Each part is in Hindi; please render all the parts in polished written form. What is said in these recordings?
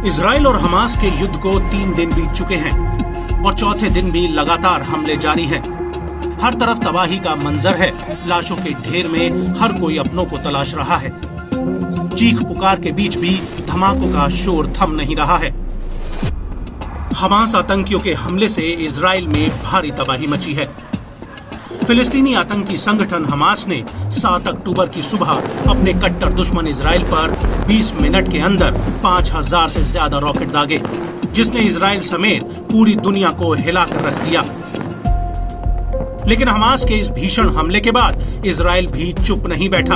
इजराइल और हमास के युद्ध को 3 दिन बीत चुके हैं और चौथे दिन भी लगातार हमले जारी हैं। हर तरफ तबाही का मंजर है। लाशों के ढेर में हर कोई अपनों को तलाश रहा है। चीख पुकार के बीच भी धमाकों का शोर थम नहीं रहा है। हमास आतंकियों के हमले से इजराइल में भारी तबाही मची है। फिलिस्तीनी आतंकी संगठन हमास ने 7 अक्टूबर की सुबह अपने कट्टर दुश्मन इजराइल पर 20 मिनट के अंदर 5000 से ज्यादा रॉकेट दागे, जिसने इजराइल समेत पूरी दुनिया को हिलाकर रख दिया। लेकिन हमास के इस भीषण हमले के बाद इजराइल भी चुप नहीं बैठा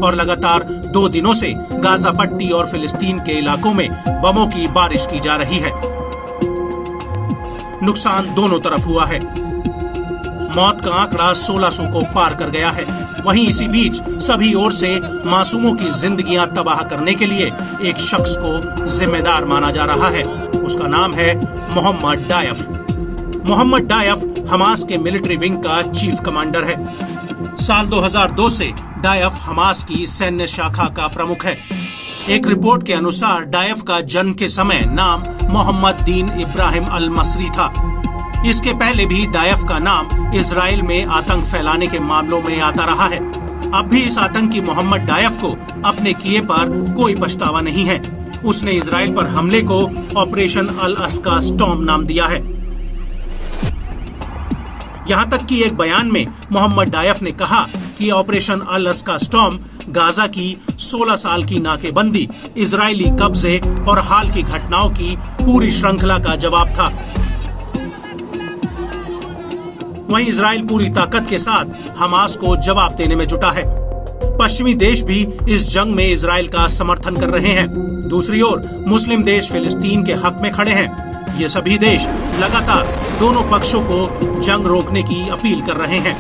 और लगातार 2 दिनों से गाजा पट्टी और फिलिस्तीन के इलाकों में बमों की बारिश की जा रही है। नुकसान दोनों तरफ हुआ है। मौत का आंकड़ा 1600 को पार कर गया है। वहीं इसी बीच सभी ओर से मासूमों की जिंदगियां तबाह करने के लिए एक शख्स को जिम्मेदार माना जा रहा है। उसका नाम है मोहम्मद डायफ। मोहम्मद डायफ हमास के मिलिट्री विंग का चीफ कमांडर है। साल 2002 से डायफ हमास की सैन्य शाखा का प्रमुख है। एक रिपोर्ट के अनुसार डायफ का जन्म के समय नाम मोहम्मद दीन इब्राहिम अल मसरी था। इसके पहले भी डायफ का नाम इजराइल में आतंक फैलाने के मामलों में आता रहा है। अब भी इस आतंकी मोहम्मद डायफ को अपने किए पर कोई पछतावा नहीं है। उसने इजराइल पर हमले को ऑपरेशन अल अस्का स्टॉर्म नाम दिया है। यहाँ तक कि एक बयान में मोहम्मद डायफ ने कहा कि ऑपरेशन अल अस्का स्टॉर्म गाजा की 16 साल की नाकेबंदी, इजरायली कब्जे और हाल की घटनाओं की पूरी श्रृंखला का जवाब था। वहीं इजराइल पूरी ताकत के साथ हमास को जवाब देने में जुटा है। पश्चिमी देश भी इस जंग में इजराइल का समर्थन कर रहे हैं। दूसरी ओर मुस्लिम देश फिलिस्तीन के हक में खड़े हैं। ये सभी देश लगातार दोनों पक्षों को जंग रोकने की अपील कर रहे हैं।